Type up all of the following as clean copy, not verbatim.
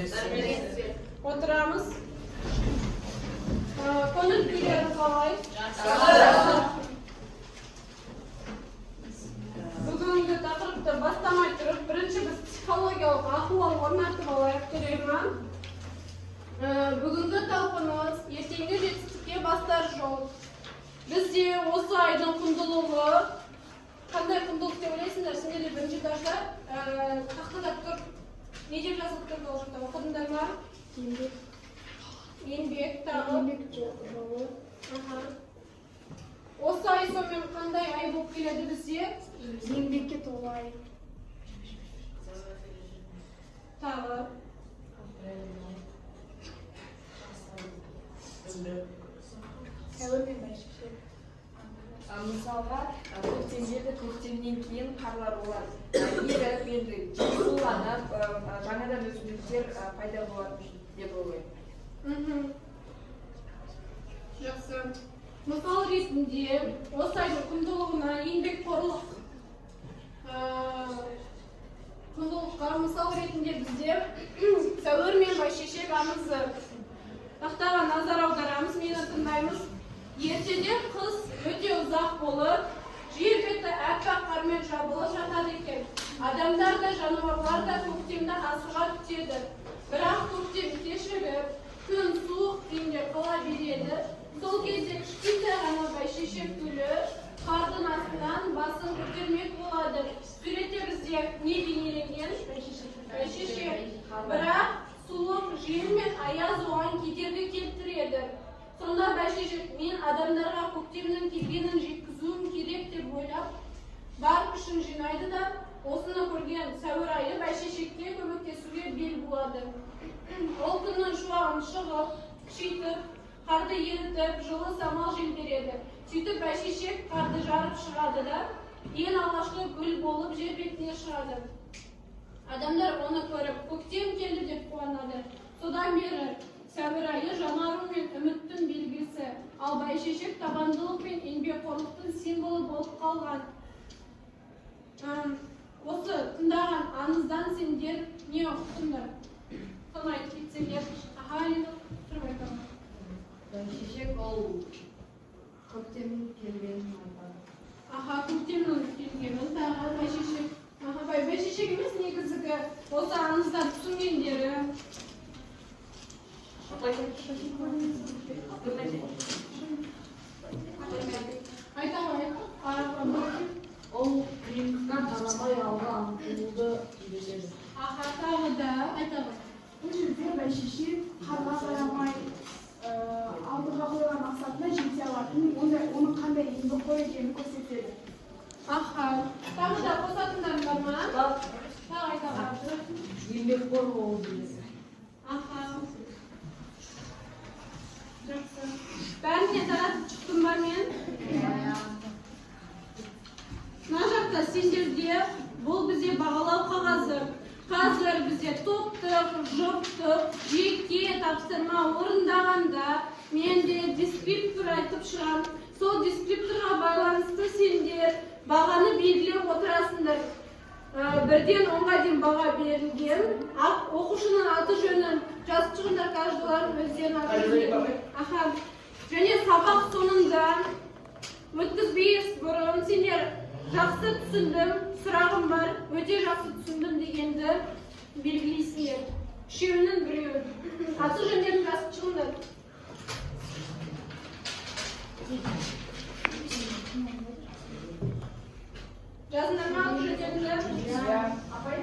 Oturamız. Көңіл күйлері қалай? Бүгінгі тақырыпты бастамай тұрып, бірінші біз психологиялық ахуал орнатып алайық керемін. Бүгінгі талқымыз ертеңгі жетістікке бастар жол. Бізде осы айдың құндылығы, қандай құндылық деп ойлайсыңдар? Сендер бірінші этажда тақтада тұр. Не деп жазылып тұрды ол жақта? Оқыдыңдар ма? Еңбек тағы. Осы ай сонымен қандай ай болып келеді бізде? Еңбекке толы ай. Тағы. Сәуір мен бәйшешек. Мысалға, көктем жерді көктемнен кейін қарлар болады. Еріп, енді суланып, жаңадан өсімдіктер пайда болады деп ойлаймын. Жақсы. Мысал ретінде осы айдың құндылығына еңбекқорлық құндылыққа мысал ретінде бізде сәуір мен бәйшешек аңызы тақтаға назар аударамыз, мені тыңдаймыз. Ертеде қыс өте ұзақ болып, жер беті әппақ қармен жабылып жатады екен. Адамдар да, жануарлар да көктемді асыға күтеді. Бірақ көктем кешігіп, күн суық күйінде қала береді. Сол кезде кішкентай ғана бәйшешек гүлі қардың астынан басын көтермек болады. Суретте бізде не бейнеленген? Бәйшешек. Бірақ суық жел мен аяз оған кедергі келтіреді. Сонда бәйшешек мен адамдарға көктемнің келгенін жеткізуім керек деп ойлап, бар күшін жинайды да, осыны көрген сәуір айы бәйшешекке көмектесуге бел буады. Ол күннің шуағын шығып, күшейтіп, қарды ерітіп, жылы самал жел береді. Сөйтіп бәйшешек қарды жарып шығады да, ең алғашқы гүл болып жер бетіне шығады. Адамдар оны көріп, көктем келді деп қуанады. Содан бері сәуір айы жаңару мен үміттің белгісі, ал бәйшешек табандылық пен еңбекқорлықтың символы болып қалған. Осы тыңдаған аңыздан сендер не ұқтыңдар? Соны айтып кетсеңдер. Аха, енді тұрып айтамын. Бәйшешек ол көктемнің келгенін айтады. Аха, көктемнің келгенін тағы бәйшешек. Аха, бәйшешек емес негізгі осы аңыздан түсінгендері. Ол қиындыққа қарамай алға ұмтылуды үйретеді. Аха, тағы да айтамын. Бұл жерде бәйшешек қарға қарамай алдыға қойған мақсатына жете алатын, оның қандай еңбекқор екенін көрсетеді. Аха, тағы да қосатындар бар ма? Тағы айтамын. Еңбекқор болу деген. Аха. Жақсы. Бәріне таратып шықтым ба мен? Мына жақта сендерде бұл бізде бағалау қағазы. Қазір бізде топтық, жұптық, жеке тапсырма орындағанда менде дескриптор айтып шығам. Сол дескрипторға байланысты сендер бағаны белгілеп отырасыңдар. Бірден 10-ға дейін баға берілген. Оқушының аты жөнін жазып шығыңдар, каждыларын өздерін аты жөнін. Аха. Және сабақ соңында өткізбейіз бұрын сендер жақсы түсіндім, сұрағым бар, өте жақсы түсіндім дегенді белгілейсіңдер. Үшеуінің біреуін. Аты жөндерін жазып шығыңдар. Жазыңдар ма аты жөндеріңді? Апай,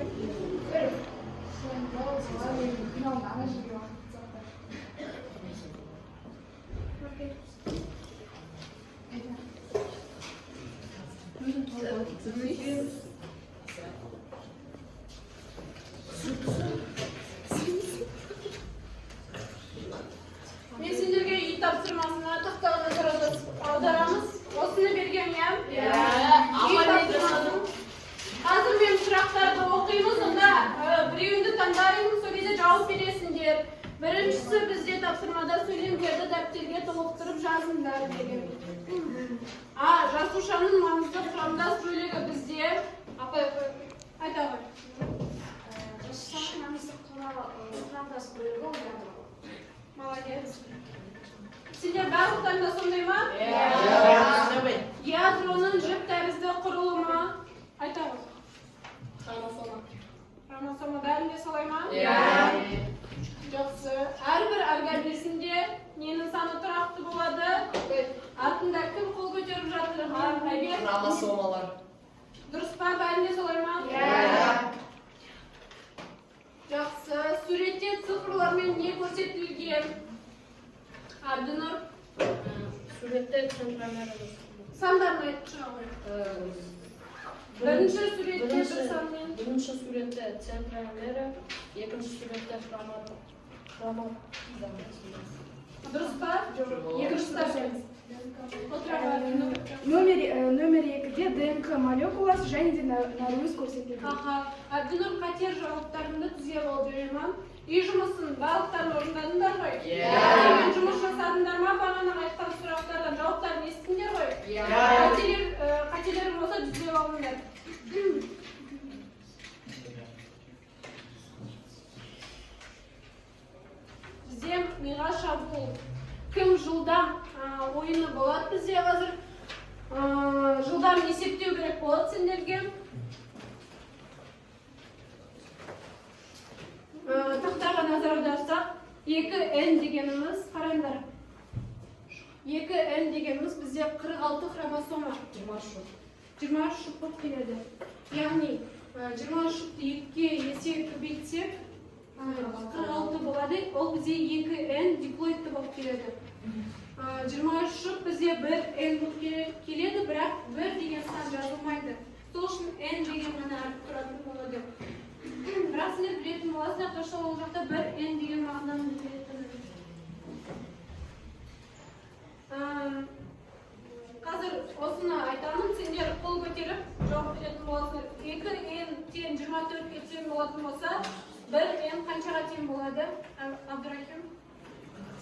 Мен сендерге үй тапсырмасына тақтағына аударамыз. Осыны берген ем? Үй тапсырмасын. Қазір мен сұрақтарды оқимыз, онда біреуіңді таңдаймын, сол кезде жауап бересіңдер. Біріншісі бізде тапсырмада сөйлемдерді дәптерге толықтырып жазыңдар деген. Жазушаның маңызды құрамдас бөлігі бізде. Айта ғой. Жазушаның маңызды құрамдас бөлігі ол ядро. Молодец. Сендер барлықтарында сондай ма? Ядроның жіп тәрізді құрылымы айтамыз. Хромосома бәрінде солай ма? Жақсы. Әрбір организмде ненің саны тұрақты болады? Артында кім қол көтеріп жатыр? Хромосомалар. Дұрыс па? Бәрінде солай ма? Жақсы. Суретте цифрлармен не көрсетілген? Абдинұр? Суретте центромер Сандарын айтып шыға ғой. Бірінші суретте бір санмен. Бірінші суретте центромері, екінші суретте хроматиза. Дұрыс па? Екінші тапсырыңыз. Номер 2-де ДНК молекуласы және де наруыз көрсетілген. Абдинұр қатер жауаптарымды тізіп алып жүремін. Үй жұмысын барлықтарын орындадыңдар ғой? Мен жұмыс жасадыңдар ма? Бағана айтқан сұрақтардан жауаптарын естіңдер ғой? Қателер болса түзеп алыңдар. Бізде миға шабуыл. Кім жылдам ойыны болады бізде қазір? Жылдам есептеу керек болады сендерге. Тақтаға назар аударсақ, 2N дегеніміз, қараңдар. 2N дегеніміз бізде 46 хромосома. 23 жұп болып келеді. Яғни 23 жұпты 2-ге есе көбейтсек 46 болады. Ол бізде 2N диплоидты болып келеді. 23 жұп бізде 1N болып келеді, бірақ 1 деген сан жазылмайды. Сол үшін N деген ғана әріп тұратын болады. Бірақ сендер білетін боласыңдар, точно ол жақта 1N деген мағынаны білетін. Қазір осыны айтамын, сендер қол көтеріп жауап беретін боласыңдар. 2N тең 24-ге тең болатын болса, 1N қаншаға тең болады? Абдурахим?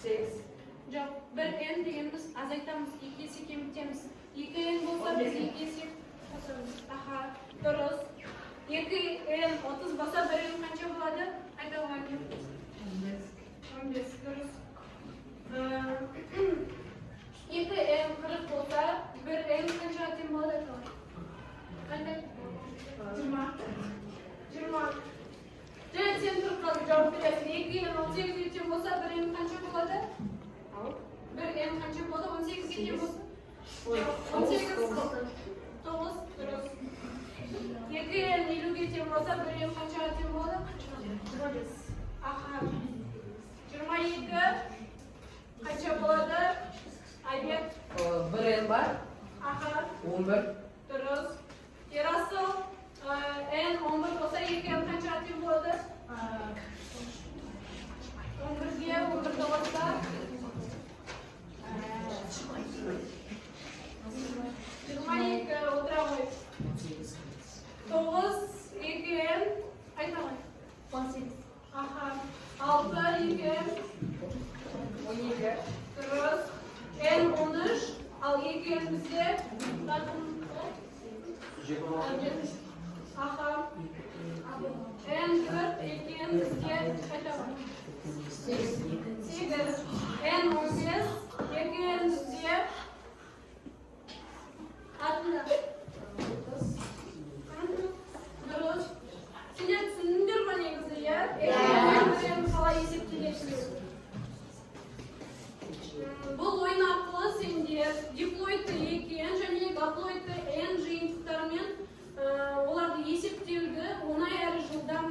8. Жоқ, 1N дегеніміз азайтамыз, 2 есе кемітеміз. 2N болса біз 2 есе қосамыз. Дұрыс. 2N 30 болса 1N қанша болады? Айта оған. 15. Дұрыс. 2N 40 болса 1N қаншаға тең болады? Қандай? 20. Және сен тұрып қалып жауап бересің. 2N 18-ге тең болса 1N қанша болады? 1N қанша болады? 18-ге тең болса? 18. 9. Дұрыс. 2N 50-ге тең болса 1N қаншаға тең болады? 25. 22 қанша болады? Айбек? 1N бар. 11. Дұрыс. Ерасыл, N 11 болса 2N қаншаға тең болады? 11-ге 11 болса 22 отыра ғой. 9, 2N, айта ғой. 18. 6, 2N, 12. дұрыс. N 13, ал 2N бізде N 4, 2N бізде айта ғой. 8. N 15, 2N бізде артында. Дұрыс. Сендер түсіндіңдер ме негізі, иә? Қалай есептелесіңдер? Бұл ойын арқылы сендер диплоидты 2N және гаплоидты N жиынтықтарымен оларды есептеуді, оңай әрі жылдам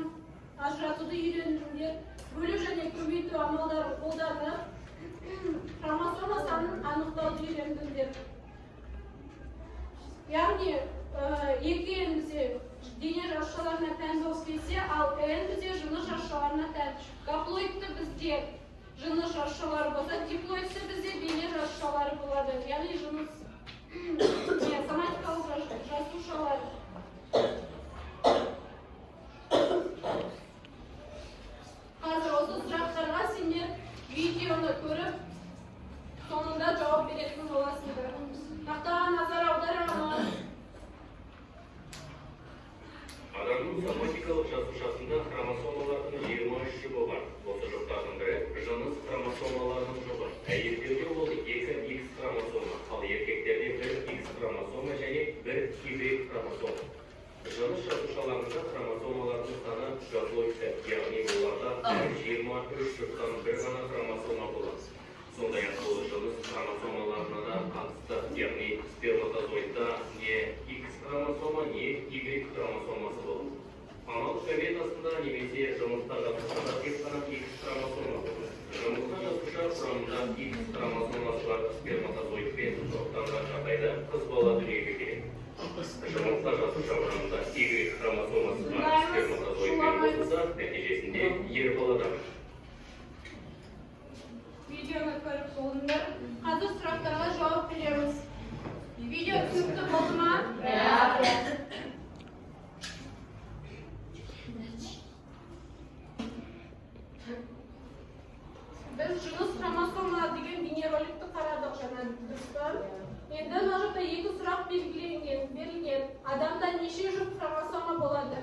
ажыратуды үйрендіңдер. Бөлу және көбейту амалдары қолданып, хромосома санын анықтауды үйрендіңдер. Яғни 2N бізде дене жасушаларына тән болып келсе, ал N бізде жыныс жасушаларына тән. Гаплоидты бізде жыныс жасушалары болса, диплоидты бізде дене жасушалары болады. Яғни жыныс соматикалық жасушалар. Қазір осы сұрақтарға сендер видеоны көріп, соңында жауап беретін боласыңдар. Тақтаға назар аударыңыз. Адамның соматикалық жасушасында хромосомалардың 23 сперматозоидты, яғни оларда 23 жұптан бір ғана хромосома болады. Сондай-ақ бұл жыныс хромосомаларына да қатысты, яғни сперматозоидта не X хромосома, не Y хромосомасы болады. Аналық гаметасында немесе жынысқа жатқышында тек қана X хромосома болады. Жынысқа жатқыша құрамында X хромосомасы бар сперматозоидпен топтанған жағдайда қыз бала дүниеге келеді. Жынысқа жатқыша құрамында Y хромосомасы бар сперматозоидпен қосылса, нәтижесінде ер бала да. Видеоны көріп болыңдар. Қазір сұрақтарға жауап береміз. Видео түсінікті болды ма? Біз жыныс хромосомалар деген бейнероликті қарадық жаңа дұрыстан. Енді мына жақта екі сұрақ берілген. Адамда неше жұп хромосома болады?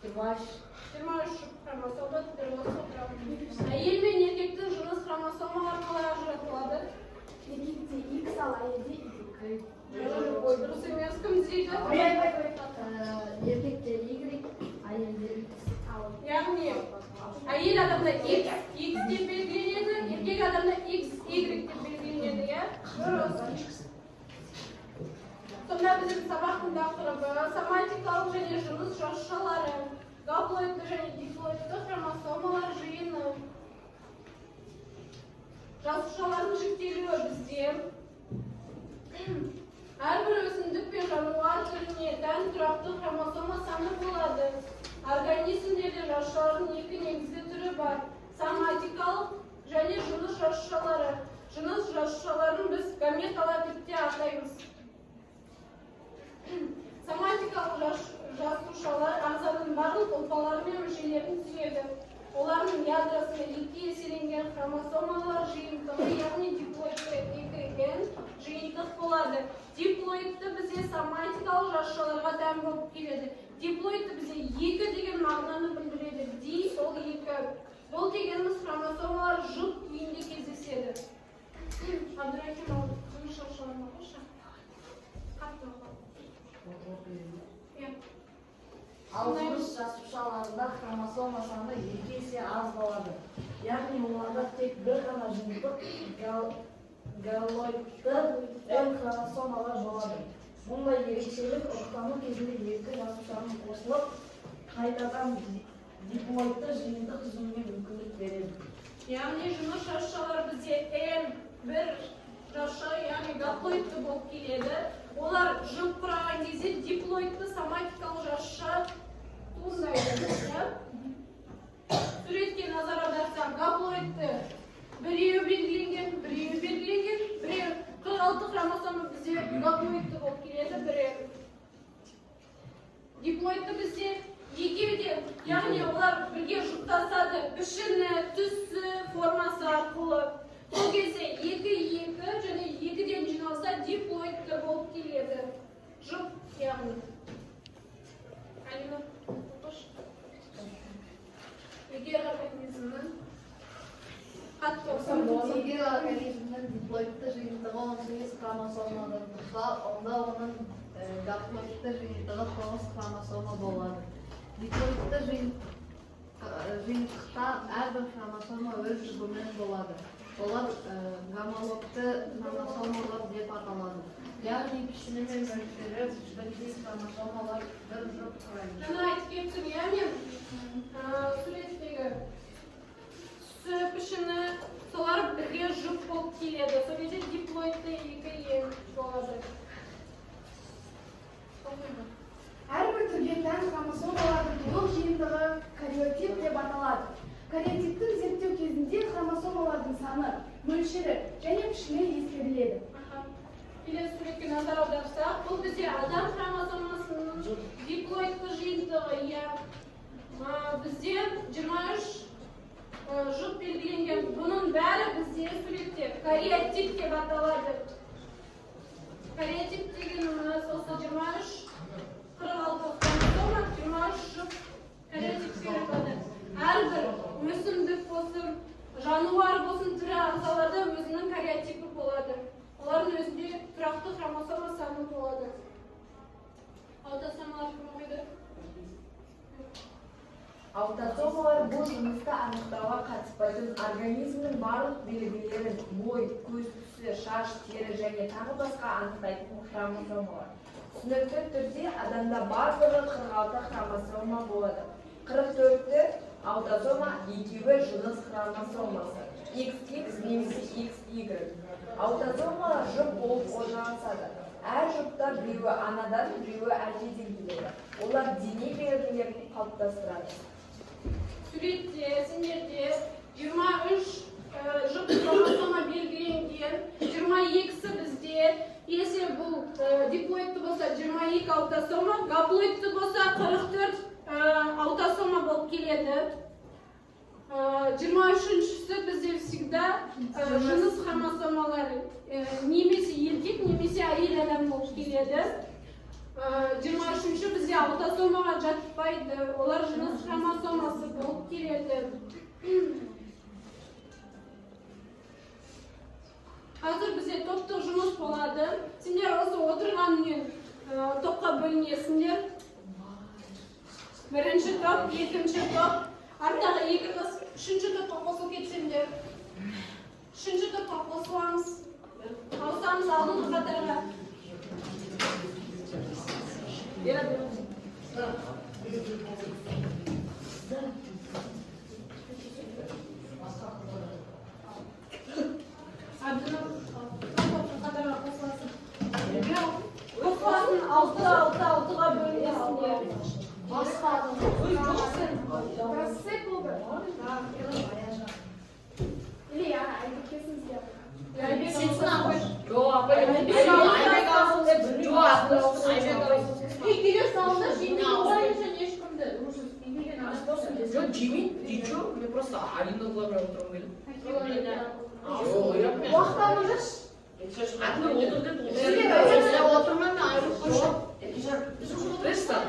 23 жұп хромосома тұрады. Әйел мен еркектің жыныс хромосомалары қалай ажыратылады? Еркекте X ал әйелде Y. Дұрыс емес, кім дейді? Еркекте Y, әйелде X. Яғни әйел адамда X деп белгіленеді, еркек адамда X, Y деп белгіленеді, иә? Дұрыс. Сонда біздің сабақтың тақырыбы соматикалық және жыныс жасушалары, гаплоидты және диплоидты хромосомалар жиыны. Жасушалардың жіктелуі бізде әрбір өсімдік пен жануар түріне тән тұрақты хромосома саны болады. Организмдерде жасушалардың екі негізгі түрі бар: соматикалық және жыныс жасушалары. Жыныс жасушаларын біз гаметалар деп те атаймыз. Соматикалық жасушалар ағзаның барлық ұлпалары мен мүшелерін түзеді. Олардың ядросында екі еселенген хромосомалар жиынтығы, яғни диплоидты екіген жиынтық болады. Диплоидты бізде соматикалық жасушаларға тән болып келеді. Диплоидты бізде екі деген мағынаны білдіреді. Ди ол екі. Бұл дегеніміз хромосомалар жұп күйінде кездеседі. Абдурахим ал жыныс жасушаларына қошы. Қатты Ал жыныс жасушаларында хромосома саны 2 есе аз болады. Яғни оларда тек бір ғана жиынтық галоидты L хромосомалар болады. Бұндай ерекшелік ұрықтану кезінде екі жасушаның қосылып, қайтадан диплоидты жиынтық түзуіне мүмкіндік береді. Яғни жыныс жасушалар бізде N1 жасуша, яғни гаплоидты болып келеді. Олар жұп құраған кезде диплоидты соматикалық жасуша туындайды. Суретке назар аударсақ, гаплоидты біреуі белгіленген, біреуі 46 хромосома бізде гаплоидты болып келеді, біреуі. Диплоидты бізде екеуде, яғни олар бірге жұптасады, пішіні, түсі, формасы арқылы. Сол кезде 2 және 2-ден жиналса диплоидты болып келеді. Жұп, яғни. Алина, қош. Егер организмнің қатты болса, Егер организмнің диплоидты жиынтығы 18 хромосомадан тұрса, онда оның гаплоидты жиынтығы 9 хромосома болады. Диплоидты жиынтықта әрбір хромосома өз жұбымен болады. Олар гомологты хромосомалар деп аталады. Яғни пішіні мен мөлшері бірдей хромосомалар бір жұп құрайды. жаңа айтып кеттім, яғни суреттегі түсі, пішіні, солар бірге жұп болып келеді. Сол кезде диплоидты екі болады. Әрбір түрге тән хромосомалардың толық жиынтығы кариотип деп аталады. Кариотиптің зерттеу кезінде хромосомалардың саны, мөлшері және пішіні ескеріледі. Келесі суретке назар аударсақ, бұл бізде адам хромосомасының диплоидты жиынтығы. Бізде 23 жұп белгіленген. Бұның бәрі бізде суретте кариотип деп аталады. Кариотип дегеніміз осы 23 46 хромосома, 23 жұп кариотипке жатады. Әрбір өсімдік болсын, жануар болсын, түрі ағзаларда өзінің кариотипі болады. Олардың өзінде тұрақты хромосома саны болады. Аутосомалар кім қойды? Аутосомалар бұл жұмыста анықтауға қатыспайтын организмнің барлық белгілерін, бой, көз түсі, шаш, тері және тағы басқа анықтайтын хромосомалар. Түсінікті түрде адамда барлығы 46 хромосома болады. 44-ті аутосома, екеуі жыныс хромосомасы, XX немесе XY. Аутосомалар жұп болып орналасады. Әр жұпта біреуі анадан, біреуі әкеден келеді. Олар дене белгілерін қалыптастырады. Суретте, сендерде 23 жұп хромосома белгіленген, 22-сі бізде, если бұл диплоидты болса 22 аутосома, гаплоидты болса 44 аутосома болып келеді. 23-ші бізде всегда жыныс хромосомалары, немесе еркек, немесе әйел адам болып келеді. 23-ші бізде аутосомаға жатпайды, олар жыныс хромосомасы болып келеді. Қазір бізде топтық жұмыс болады. Сендер осы отырғанмен топқа бөлінесіңдер. Бірінші топ, екінші топ, арттағы екі қыз, үшінші топқа қосылып кетсеңдер. Үшінші топқа қосыламыз. Ауысамыз алдыңғы қатарға. Алтыға бөлінесіңдер. Или я, айдып кесіңіздер. Келе салды, жеңден олайын және ешкімді. Жоқ, жемейді, дейді жоқ. Мен просто Алина бұлармен отырғым келді. Уақыттаныңыз. Отырмын, айырып қойшы. Представь.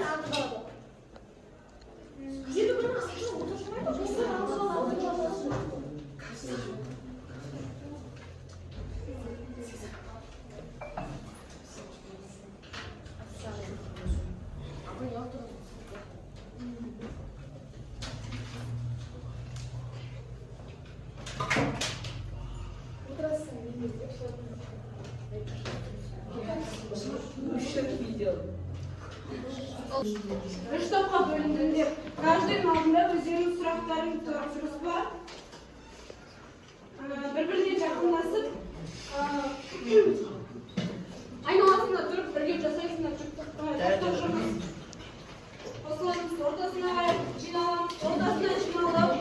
Үш топқа бөліндіңдер. Каждайдың алдында өздерінің сұрақтарын тұрып бар. Бір-біріне жақындасып, айналасында тұрып бірге жасайсыңдар жұптық жұмыс. Осыларымыз ортасына қарай жиналамыз, ортасына жиналып,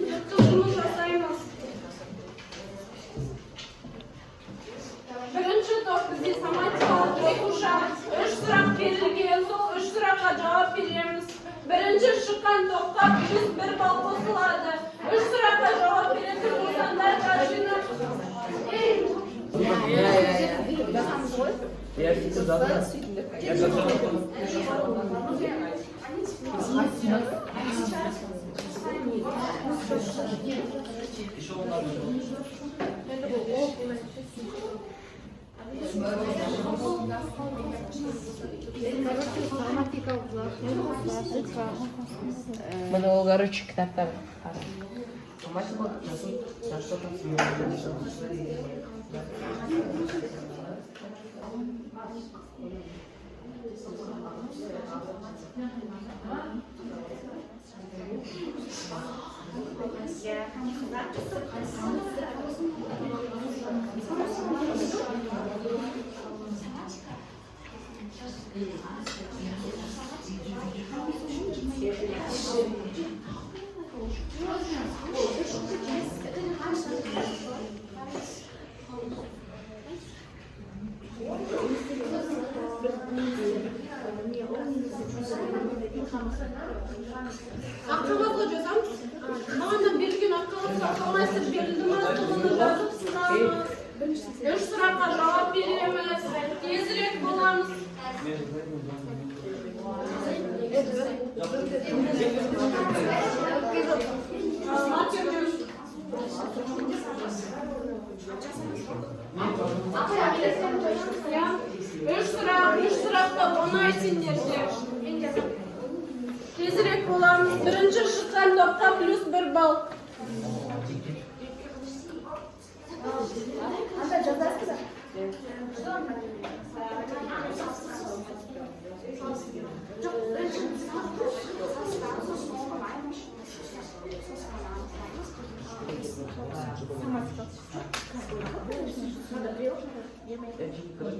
жұптық жұмыс жасаймыз. Бірінші топ бізде соматикалық оқуша. Үш сұрақ берілген, сол үш сұраққа жауап береміз. Бірінші шыққан топқа плюс 1 балл қосылады. Үш сұраққа жауап беретін болсаңдар жинап. Я тебе задам. Mana o короче кітаптар. Аққағазға жазамыз. Маған берілген аққағазға қалайсыз берілді ма? Соны жазып сынамыз. Үш сұраққа жауап береміз. Тезірек боламыз. Үш сұрақта оңай сендерде. Тезірек Birinchi chiqqan topqa plus 1 ball. Anda жазасыз ба?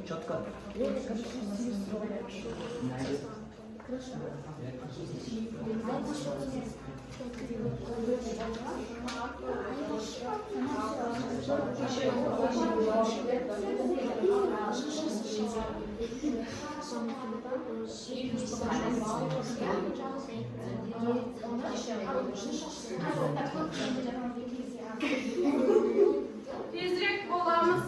Четко. Tezrek bo'lamiz.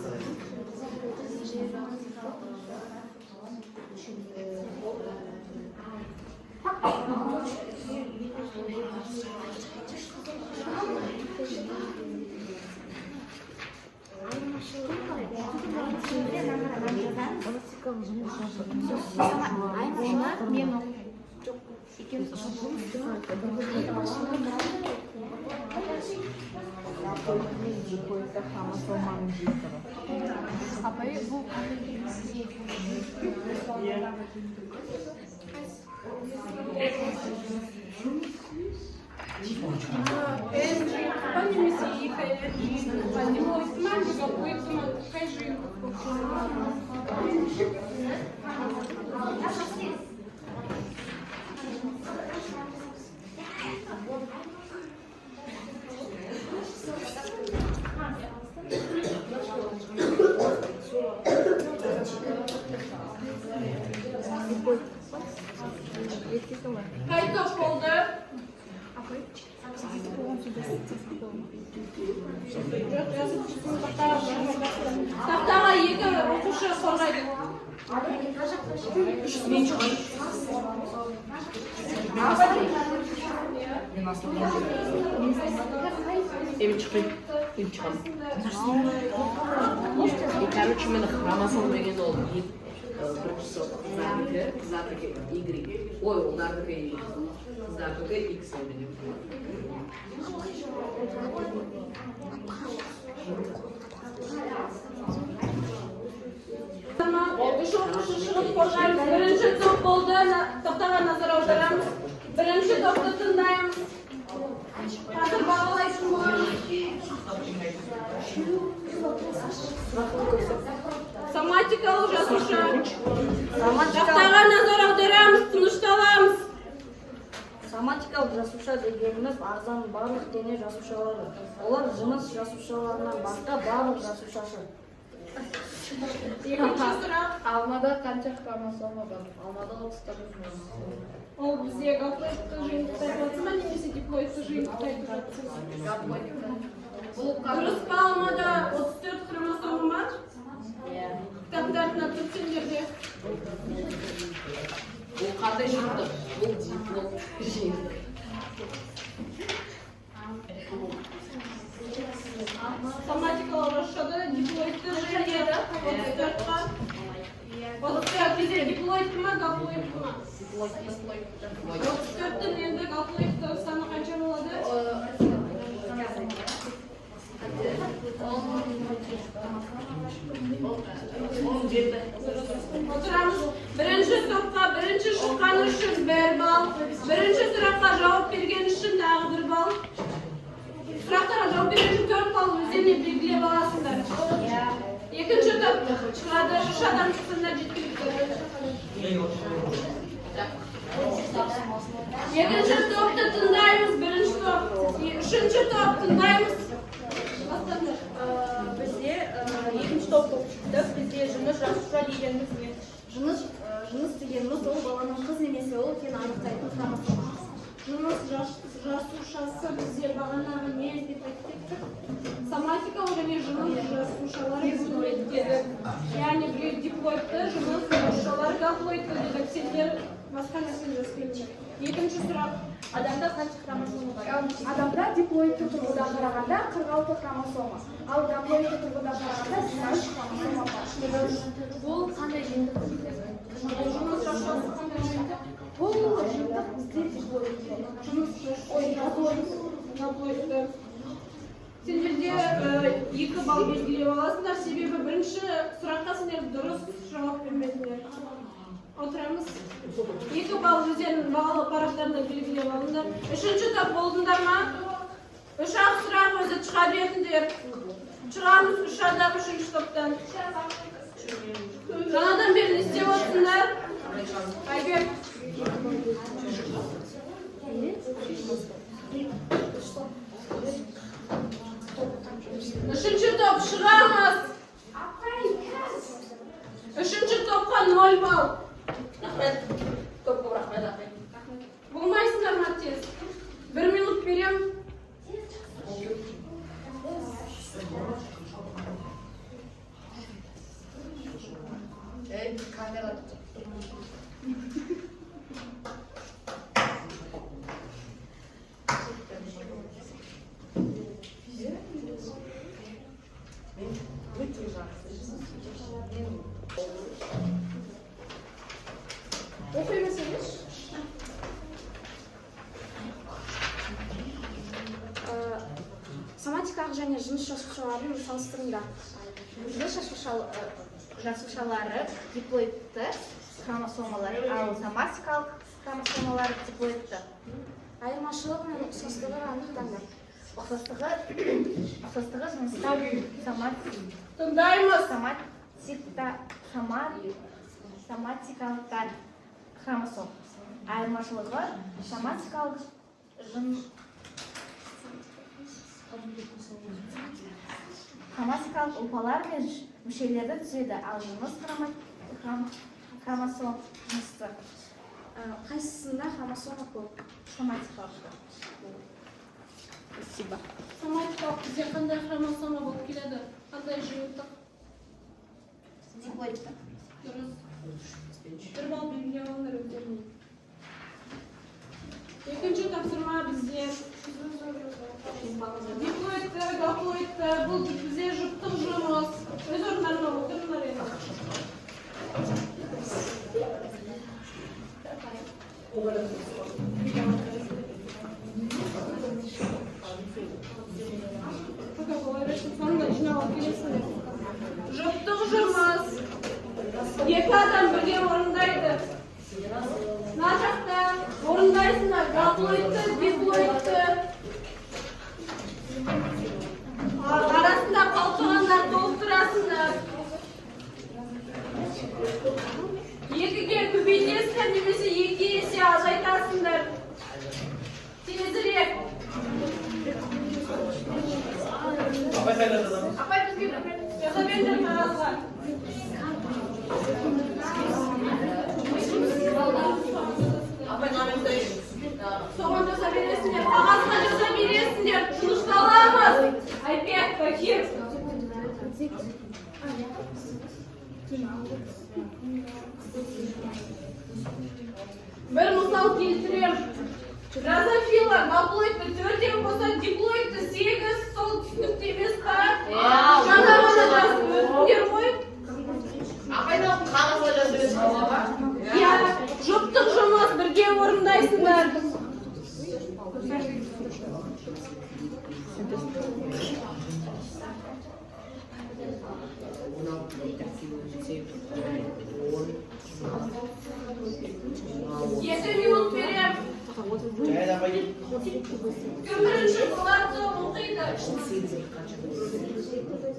Kaç top oldu? Taxtaga 2 o'quvchi so'raydi. Men chiqay. Emin chiqay. Men chiqam. Короче, meni xromosom degan oldu. Birinchisi qizlarniki Y, ularniki Y, qizlarniki X edi. Tamam, o'sha o'quvchi chiqib qo'rqamiz. Birinchi top bo'ldi. To'xtaga nazar audaramiz. Birinchi topda tindaymiz. Hozir bog'laysin bo'lamiz. Somatika уже слушать. To'xtaga nazar audaramiz, tinchlanamiz. Соматикалық жасуша дегеніміз ағзаның барлық дене жасушалары. Олар жыныс жасушаларынан басқа барлық жасушашы. Екінші сұрақ. Алмада қанша хромосома бар? Алмада 39 хромосома. Ол бізге гаплоидты жиынтықтай жатсы ма, немесе диплоидты жиынтықтай жатсы? Дұрыс па, алмада 34 хромосома бар? Кітаптарына түрсеңдерде. Бұл қандай жиынтық? Бұл диплом жиынтық. Соматикалық расшады диплоидты жиынтықта 34 бар. 34 бізде диплоидты ма, гаплоидты ма? 34-тің енді гаплоидты саны қанша болады? Отырамыз. Birinchi topqa birinchi chiqqani uchun 1 ball. Birinchi sұраққа javob bergen үшін tағы 1 ball. Sұрақтарға javob bergen үшін 4 ball өздеріне белгілеп аласыңдар. Екінші топ шығады. 3 адам шықсаңдар жеткілікті. Екінші топты тыңдаймыз. Бірінші топ. Үшінші топ тыңдаймыз. Бізде екінші топ шықты. Бізде жыныс жасуша дегеніміз не? Жыныс дегеніміз ол баланың қыз немесе ұл екенін анықтайтын хромосома. Жыныс жасушасы бізде бағанағы не деп айттық? Соматикалық және жыныс жасушалары бөлінеді дедік. Яғни біреу диплоидты, жыныс жасушалары гаплоидты дедік. Сендер басқа нәрсені жаспеңдер. Екінші сұрақ. Адамда қанша хромосома бар? Адамда диплоидты тұрғыда қарағанда 46 хромосома. Ал гаплоидты тұрғыда қарағанда 13 хромосома бар. Бұл қандай жиынтық? Жыныс жасушасы қандай жиынтық? Бұл жиынтық бізде диплоидты. Наплойды. Сендерде 2 балл белгілеп аласыңдар, себебі бірінші сұраққа сендер дұрыс жауап бермедіңдер. Отырамыз. 2 балл өздерінің бағалы парақтарына белгілеп алыңдар. 3-ші топ болдыңдар ма? 3-ақ сұрақ өзі шыға бердіңдер. Шығамыз 3 адам 3-ші топтан. Жаңадан бері не істеп отырсыңдар? Айбек. 3-ші топ шығамыз. 3-ші топқа 0 балл. Рахмет. Көп рахмет, рахмет. Болмайсыңдар ма тез? 1 минут берем. Камера. Оқи берсеңіз. Соматикалық және жыныс жасушаларын салыстырыңдар. Жыныс жасушалары диплоидты хромосомалары, ал соматикалық хромосомалары диплоидты. Айырмашылығы мен ұқсастығы анықтаңдар. Ұқсастығы жыныстар Тыңдаймыз. соматикалықтар хромосом. Айырмашылығы хроматикалық ұлпалар мен мүшелерді түзеді, ал жыныс хромосом жынысты. Қайсысында хромосома көп? Соматикалық. Соматикалық бізде қандай хромосома болып келеді? Қандай жиынтық? Диплоидты. Дұрыс. 1 балл белгілеп алыңдар өздеріне. Екінші тапсырма бізде диплоидты, гаплоидты, бұл бізде жұптық жұмыс. Өз орындарына отырыңдар енді. Жұптық жұмыс. 2 адам бірге орындайды. Мына жақта орындайсыңдар гаплоидты, диплоидты. Арасында қалқығандар толықтырасыңдар. 2-ге көбейтесіңдер немесе 2 есе азайтасыңдар. Тезірек. Апай қайда жазамыз? Апай бізге жаза беріңдер қағазға. Апай намекті. Соған жаза бересіңдер, қағазға жаза бересіңдер. Тынышталамыз. Айбек, Бахир. Бір мысал келтірем. Дрозофила гаплоидты 4-тен болса, диплоидты 8, сол түсінікті емес па? Жаңа ғана жазып өттіңдер ғой. Апайдан қағазға жазып өтсің ба? Иә, жұптық жұмыс бірге орындайсыңдар. Yetti minut berem. Жайда апай. Кім бірінші болады оқиды? Кім бірінші болды?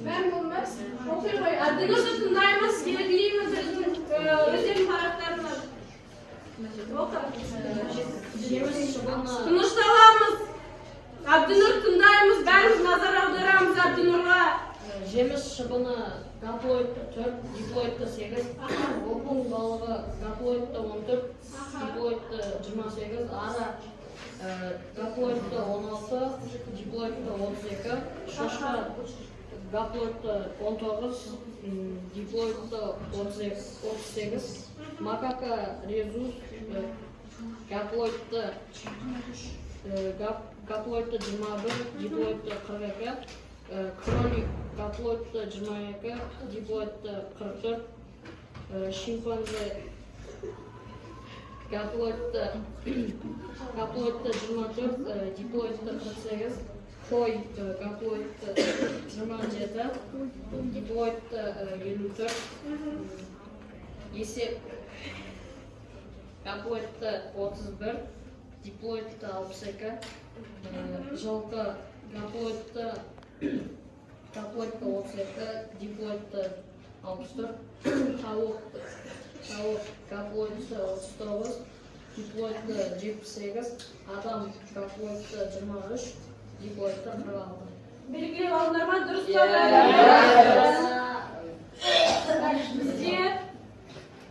Ben bulmaz. Okuyor. Adınızı tındayımız, belirleyimiz, özel paraklarımız. Жеміс шыбыны Тынышталамыз. Абдинур тыңдаймыз, бәріміз назар аударамыз Абдинурға. жеміс шыбыны гаплоидты 4, диплоидты 8, опун балығы гаплоидты 14, диплоидты 28, ара гаплоидты 16, диплоидты 32, шошқа гаплоидты 19, диплоидты 38, макака резус гаплоидты 21, диплоидты 42, кролик гаплоидты 22, диплоидты 44, шимпанзе гаплоидты 24, диплоидты 48, қой гаплоидты 27, диплоидты 54, есек гаплоидты 31, диплоидты 62, жылқы гаплоидты 32, диплоидты 64, тауық гаплоидты 39, диплоидты 78, адам гаплоидты 23, диплоидты 46. Белгілеп алыңдар ма? Дұрыс бізде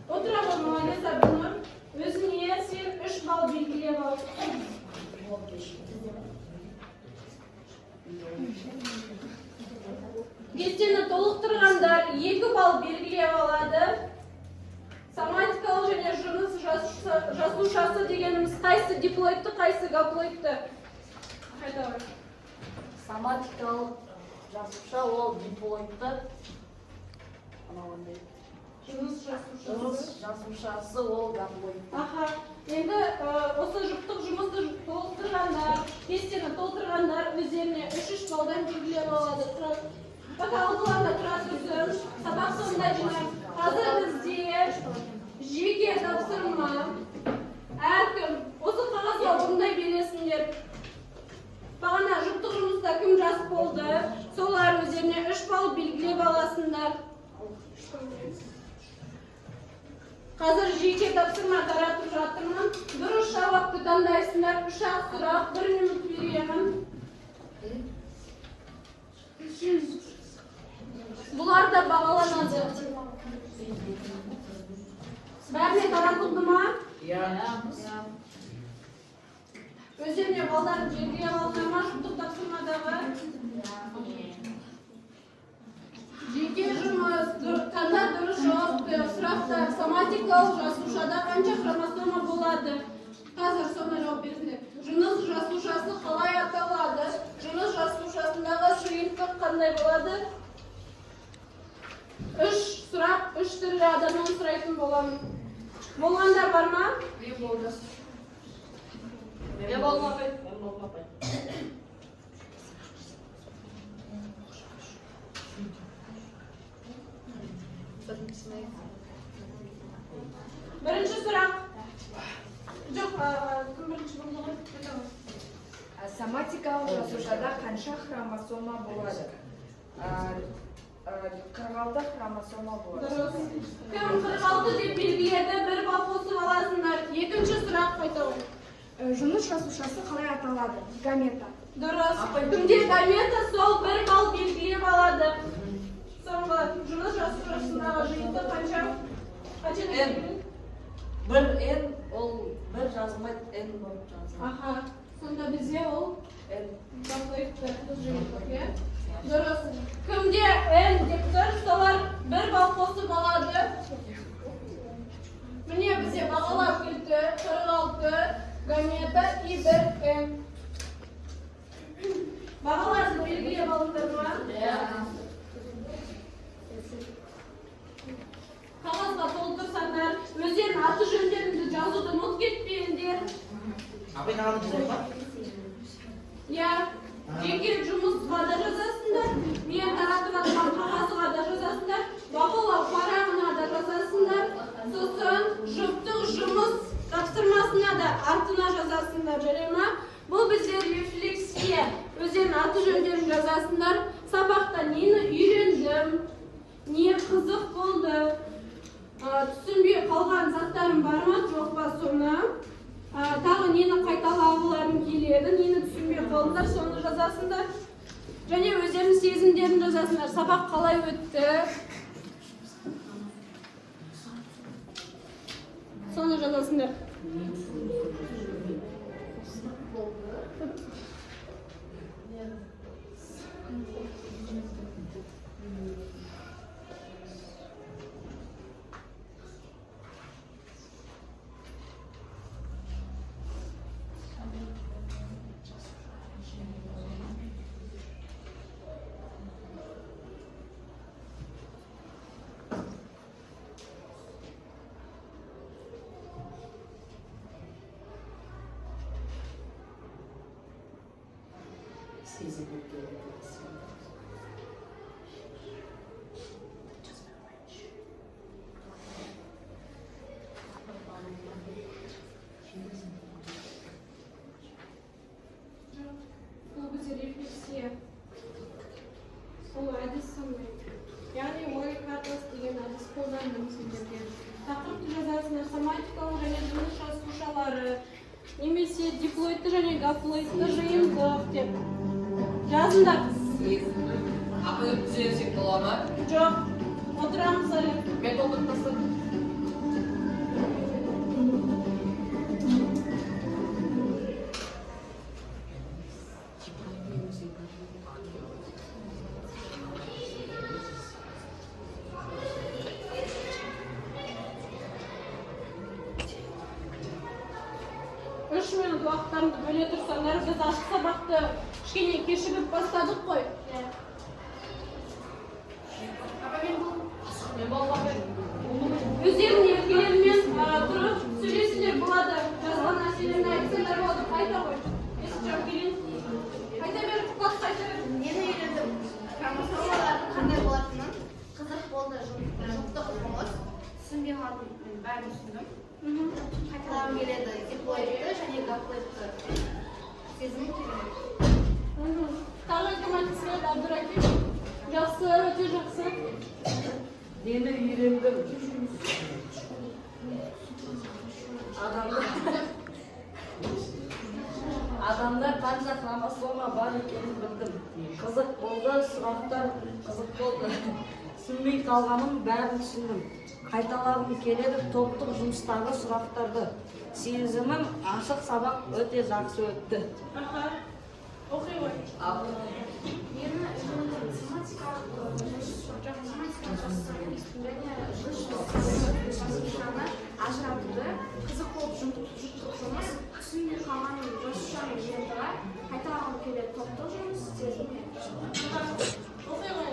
отыра қоймағаныз Абдинур, өзіңе сен 3 балл белгілеп ал. Кестені толықтырғандар 2 балл белгілеп алады. Семантикалық және жыныс жасушасы дегеніміз қайсы диплоидты, қайсы гаплоидты? Қайда бар? Семантикалық жасуша ол диплоидты, Жыныс жасушасы ол гаплоидты. Аха, енді осы жұптық жұмысты толықтырғандар, кестені толықтырғандар өздеріне 3 балдан белгілеп алады. Бақалғыларда тұра тұрсын, сабақ соңында жинаймыз. Қазір бізде жеке тапсырма, әркім осы қағазға орындай бересіңдер. Бағана жұптық жұмыста кім жас болды, солар өздеріне 3 балл белгілеп аласыңдар. Қазір жеке тапсырма таратып жатырмын. Дұрыс жауапты таңдайсыңдар. 3-ақ сұрақ, 1 минут беремін. Бұлар да бағаланады. Бәріне таратылды ма? Өздеріне балдарын белгілеп алыңдар ма жұптық тапсырмадағы? Жеке жұмыс, таңда дұрыс жауапты сұрақтар, семантикалық жасушада қанша хромосома болады? Қазір соны жауап беріңдер. Жыныс жасушасы қалай аталады? Жыныс жасушасындағы жиынтық қандай болады? 3 сұрақ, 3 түрлі адамнан сұрайтын боламын. Болғандар бар ма? Мен болмапай. Бірінші сұрақ. Жоқ, кім бірінші болды? Соматикалық жасушада қанша хромосома болады? 46 хромосома болады. Дұрыс. Кім 46 деп белгіледі, 1 балл қосып аласыңдар. Екінші сұрақ қайтау. Жыныс жасушасы қалай аталады? Гамета. Дұрыс. Кімде гамета, сол 1 балл белгілеп алады. Соңғы жыныс жасушасындағы жиынтық қанша? Қанша белгіледі? Бір N ол бір жазылмайды, N болып жазылады. Аха. Сонда бізде ол гаплоидты жиынтық, иә? Дұрыс. Кімде N деп тұр, солар 1 балл қосып алады. Міне бізде бағалар келді, 46 гамета и 1 N. Бағаларды белгілеп алыңдар ма? Қағазға толтырсаңдар, өздерінің аты жөндеріңді жазуды ұмытып кетпеңдер. Иә, жеке жұмысқа да жазасыңдар, мен таратып жатқан қағазға да жазасыңдар, бағалау парағына да жазасыңдар, сосын жұптық жұмыс тапсырмасына да артына жазасыңдар, жарай ма? Бұл бізде рефлексия, өздерінің аты жөндерін жазасыңдар, сабақта нені үйрендім, не қызық болды, түсінбей қалған заттарым бар ма жоқ па соны тағы нені қайталағыларың келеді, нені түсінбей қалдыңдар соны жазасыңдар және өздерінің сезімдерін жазасыңдар. Сабақ қалай өтті соны жазасыңдар. Бұл бізде рефлексия. Бұл әдіс сондай. Яғни ой картасы деген әдіс қолдандым сендерге. Тақырыпты жазасыңдар, семантикалық және жұмыс жасушалары, немесе диплоидты және гаплоидты жиынтық деп жазыңдар. Ақы өткізесек бола ма? Жоқ, отырамыз әлі. Мен толықтырсын. Үш минут уақыттарыңды бөле тұрсаңдар, біз ашық сабақты кішкене кешігіп бастадық қой. Өздерінің еркелерімен тұрып сөйлесіңдер болады. Жазған нәрселерін айтсаңдар болады. Қайта ғой. Есітжан келін. Қайта бер, құлақ қайта бер. Нені үйрендім? Хромосомалардың қандай болатынын қызық болды. Жұптық жұмыс. Түсінбей қалдым, мен бәрін түсіндім. Қайталағым келеді. Диплоидты және гаплоидты сезімім келеді. Тағы автоматизмет Абдурахим. Жақсы, өте жақсы. Нені үйрендім? Адамдар қанша хромосома бар екенін білдім. Қызық болды, сұрақтар қызық болды. Түсінбей қалғаным бәрін түсіндім. Қайталағым келеді топтық жұмыстағы сұрақтарды. Сезімім ашық сабақ өте жақсы өтті. Оқи ғой. Ажыратуды қызық болып жұмыс түсінбей қалған жасушаның жиынтығы қайталағым келеді топтық жұмыс сезімі. Оқи ғой.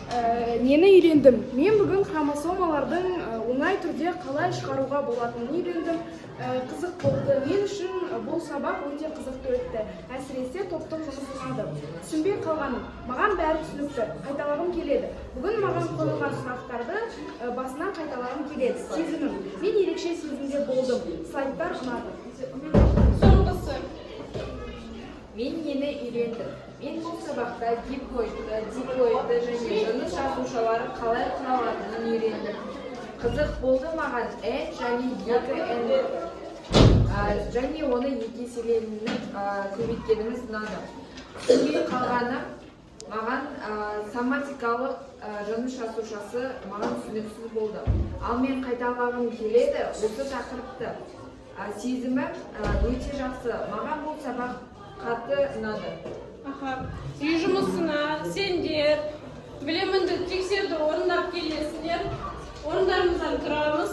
Нені үйрендім? Мен бүгін хромосомалардың оңай түрде қалай шығаруға болатынын үйрендім. Қызық болды. Мен үшін бұл сабақ өте қызықты өтті. Әсіресе топтық жұмыс ұнады. Түсінбей қалғаным. Маған бәрі түсінікті. Қайталағым келеді. Бүгін маған қойылған сұрақтарды басынан қайталағым келеді. Сезімім. Мен ерекше сезімде болдым. Слайдтар ұнады. Соңғысы. Мен нені үйрендім? Мен бұл сабақта диплоидты, диплоидты және жыныс жасушалары қалай құралатынын үйрендім. Қызық болды маған N және 2N және оны екі еселеніп көбейткеніміз ұнады. Түсінбей қалғаны маған соматикалық жыныс жасушасы маған түсініксіз болды. Ал мен қайталағым келеді осы тақырыпты. Сезімім өте жақсы. Маған бұл сабақ қатты ұнады. Үй жұмысына сендер біліміңді тексерді орындап келесіңдер. Орындарымыздан тұрамыз.